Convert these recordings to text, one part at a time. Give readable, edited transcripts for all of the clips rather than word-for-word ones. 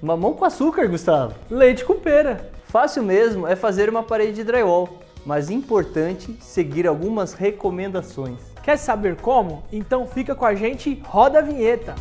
Mamão com açúcar, Gustavo. Leite com pera. Fácil mesmo é fazer uma parede de drywall, mas importante seguir algumas recomendações. Quer saber como? Então fica com a gente e roda a vinheta.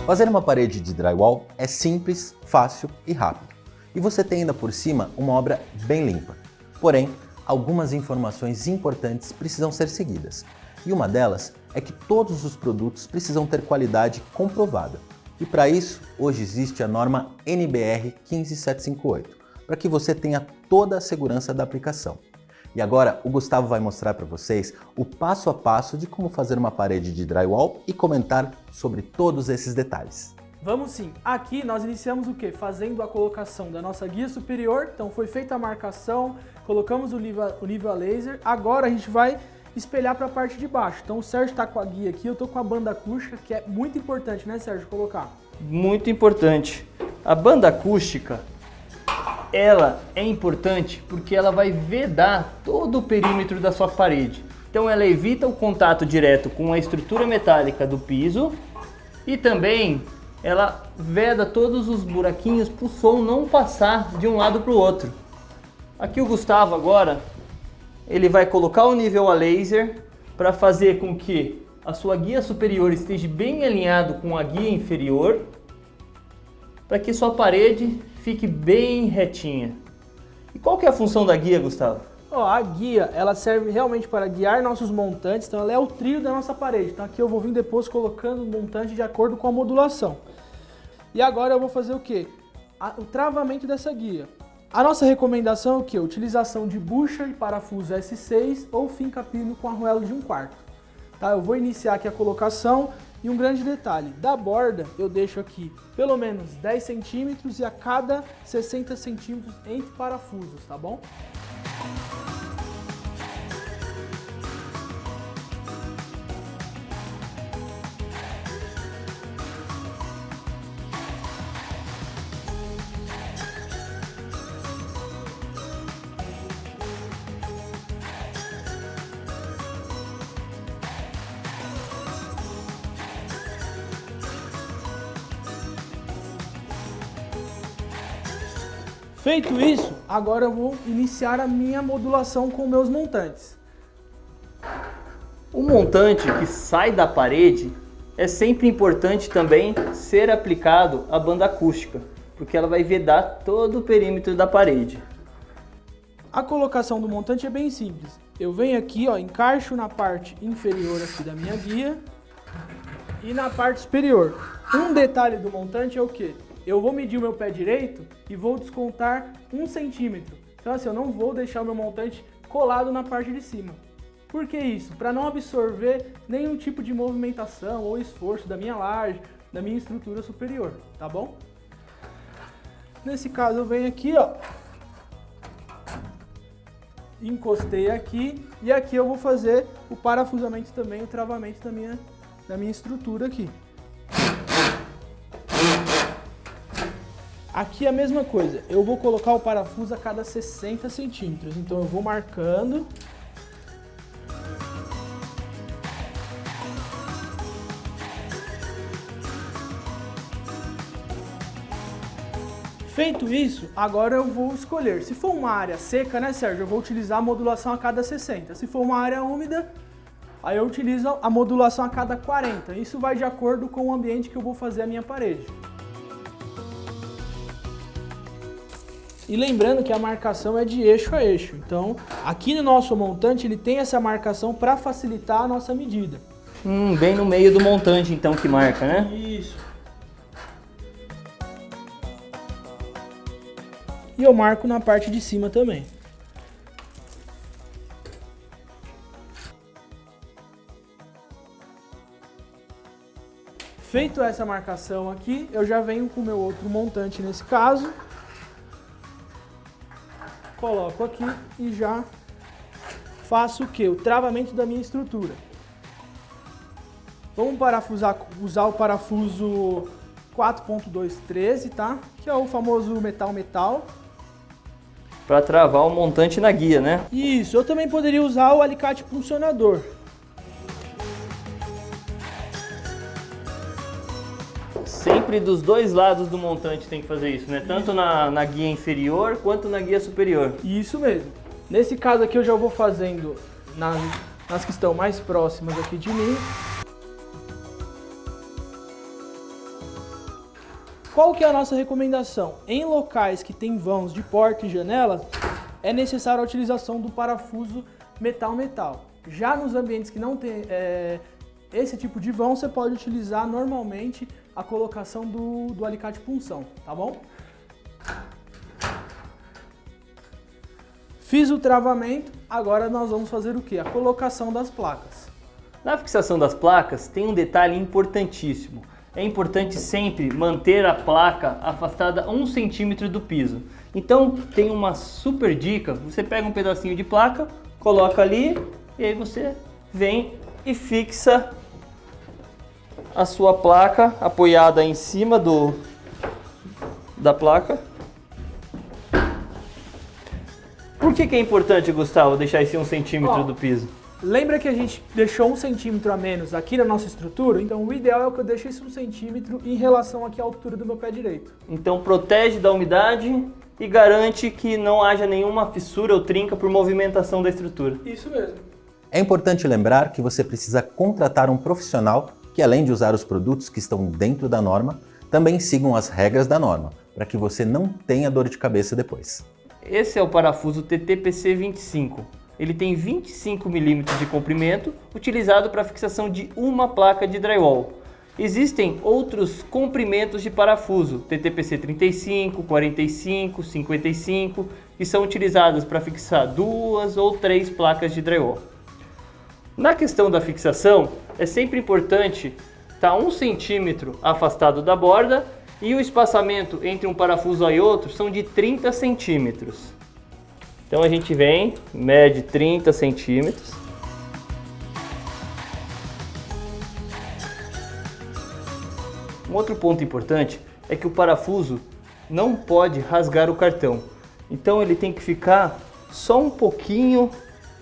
Fazer uma parede de drywall é simples, fácil e rápido. E você tem ainda por cima uma obra bem limpa. Porém, algumas informações importantes precisam ser seguidas. E uma delas é que todos os produtos precisam ter qualidade comprovada. E para isso, hoje existe a norma NBR 15758, para que você tenha toda a segurança da aplicação. E agora o Gustavo vai mostrar para vocês o passo a passo de como fazer uma parede de drywall e comentar sobre todos esses detalhes. Vamos sim. Aqui nós iniciamos o quê? Fazendo a colocação da nossa guia superior. Então foi feita a marcação, colocamos o nível a laser. Agora a gente vai espelhar para a parte de baixo. Então o Sérgio está com a guia aqui, eu estou com a banda acústica, que é muito importante, né, Sérgio, colocar? Muito importante. A banda acústica, ela é importante porque ela vai vedar todo o perímetro da sua parede. Então ela evita o contato direto com a estrutura metálica do piso e também ela veda todos os buraquinhos para o som não passar de um lado para o outro. Aqui o Gustavo agora, ele vai colocar o nível a laser para fazer com que a sua guia superior esteja bem alinhado com a guia inferior, para que sua parede fique bem retinha. E qual que é a função da guia, Gustavo? A guia, ela serve realmente para guiar nossos montantes, então ela é o trio da nossa parede. Então aqui eu vou vir depois colocando o montante de acordo com a modulação. E agora eu vou fazer o quê? O travamento dessa guia. A nossa recomendação é o quê? Utilização de bucha e parafuso S6 ou finca-pino com arruelo de 1/4. Tá? Eu vou iniciar aqui a colocação e um grande detalhe, da borda eu deixo aqui pelo menos 10 centímetros e a cada 60 centímetros entre parafusos, tá bom? Feito isso, agora eu vou iniciar a minha modulação com meus montantes. O montante que sai da parede é sempre importante também ser aplicado a banda acústica, porque ela vai vedar todo o perímetro da parede. A colocação do montante é bem simples. Eu venho aqui, encaixo na parte inferior aqui da minha guia e na parte superior. Um detalhe do montante é o quê? Eu vou medir o meu pé direito e vou descontar 1 centímetro. Então assim, eu não vou deixar o meu montante colado na parte de cima. Por que isso? Para não absorver nenhum tipo de movimentação ou esforço da minha laje, da minha estrutura superior, tá bom? Nesse caso eu venho aqui, encostei aqui e aqui eu vou fazer o parafusamento também, o travamento da minha estrutura aqui. Aqui é a mesma coisa, eu vou colocar o parafuso a cada 60 centímetros, então eu vou marcando. Feito isso, agora eu vou escolher. Se for uma área seca, né, Sérgio, eu vou utilizar a modulação a cada 60. Se for uma área úmida, aí eu utilizo a modulação a cada 40. Isso vai de acordo com o ambiente que eu vou fazer a minha parede. E lembrando que a marcação é de eixo a eixo. Então, aqui no nosso montante, ele tem essa marcação para facilitar a nossa medida. Bem no meio do montante, então, que marca, né? Isso. E eu marco na parte de cima também. Feito essa marcação aqui, eu já venho com o meu outro montante nesse caso. Coloco aqui e já faço o quê? O travamento da minha estrutura. Vamos usar o parafuso 4.213, tá? Que é o famoso metal-metal. para travar o montante na guia, né? Isso, eu também poderia usar o alicate puncionador. Sempre dos dois lados do montante tem que fazer isso, né? Tanto na guia inferior quanto na guia superior. Isso mesmo. Nesse caso aqui eu já vou fazendo nas que estão mais próximas aqui de mim. Qual que é a nossa recomendação? Em locais que tem vãos de porta e janela, é necessária a utilização do parafuso metal-metal. Já nos ambientes que não tem esse tipo de vão, você pode utilizar normalmente a colocação do alicate punção, tá bom? Fiz o travamento, agora nós vamos fazer o quê? A colocação das placas. Na fixação das placas tem um detalhe importantíssimo. É importante sempre manter a placa afastada 1 centímetro do piso. Então tem uma super dica, você pega um pedacinho de placa, coloca ali e aí você vem e fixa a sua placa apoiada em cima da placa. Por que é importante, Gustavo, deixar esse 1 centímetro do piso? Lembra que a gente deixou 1 centímetro a menos aqui na nossa estrutura? Então o ideal é que eu deixe esse 1 centímetro em relação aqui à altura do meu pé direito. Então protege da umidade e garante que não haja nenhuma fissura ou trinca por movimentação da estrutura. Isso mesmo. É importante lembrar que você precisa contratar um profissional que, além de usar os produtos que estão dentro da norma, também sigam as regras da norma, para que você não tenha dor de cabeça depois. Esse é o parafuso TTPC 25. Ele tem 25 mm de comprimento, utilizado para fixação de uma placa de drywall. Existem outros comprimentos de parafuso, TTPC 35, 45, 55, que são utilizados para fixar 2 ou 3 placas de drywall. Na questão da fixação, é sempre importante estar 1 centímetro afastado da borda e o espaçamento entre um parafuso e outro são de 30 centímetros. Então a gente vem, mede 30 centímetros. Um outro ponto importante é que o parafuso não pode rasgar o cartão. Então ele tem que ficar só um pouquinho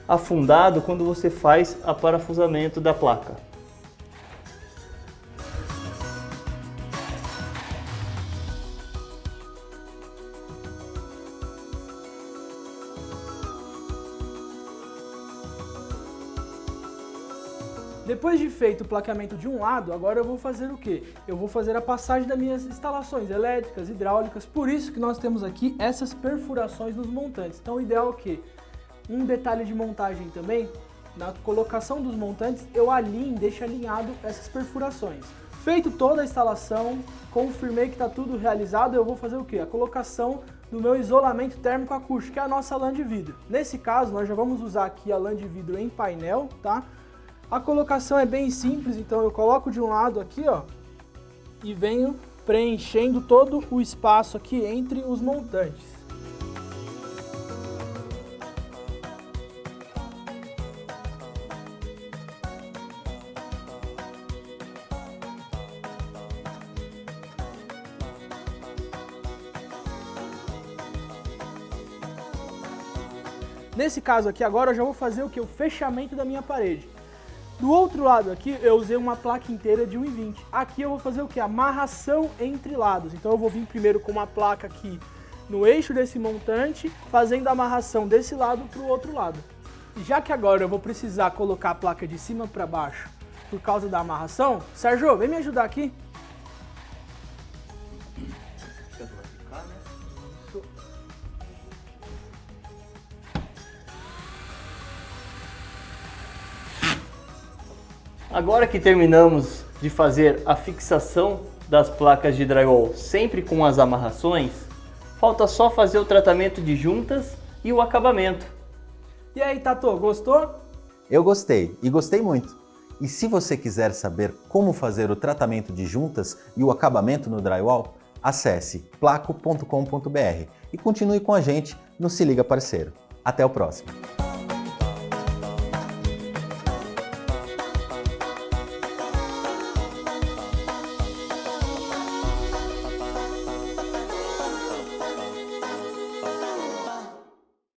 afundado quando você faz o parafusamento da placa. Depois de feito o plaqueamento de um lado, agora eu vou fazer o quê? Eu vou fazer a passagem das minhas instalações elétricas, hidráulicas, por isso que nós temos aqui essas perfurações nos montantes. Então o ideal é o quê? Um detalhe de montagem também, na colocação dos montantes, eu deixo alinhado essas perfurações. Feito toda a instalação, confirmei que está tudo realizado, eu vou fazer o quê? A colocação do meu isolamento térmico acústico, que é a nossa lã de vidro. Nesse caso, nós já vamos usar aqui a lã de vidro em painel, tá? A colocação é bem simples, então eu coloco de um lado aqui, ó, e venho preenchendo todo o espaço aqui entre os montantes. Nesse caso aqui agora eu já vou fazer o que? O fechamento da minha parede. Do outro lado aqui eu usei uma placa inteira de 1,20. Aqui eu vou fazer o que? Amarração entre lados. Então eu vou vir primeiro com uma placa aqui no eixo desse montante, fazendo a amarração desse lado para o outro lado. Já que agora eu vou precisar colocar a placa de cima para baixo por causa da amarração, Sérgio, vem me ajudar aqui. Agora que terminamos de fazer a fixação das placas de drywall sempre com as amarrações, falta só fazer o tratamento de juntas e o acabamento. E aí, Tato, gostou? Eu gostei, e gostei muito. E se você quiser saber como fazer o tratamento de juntas e o acabamento no drywall, acesse placo.com.br e continue com a gente no Se Liga Parceiro. Até o próximo!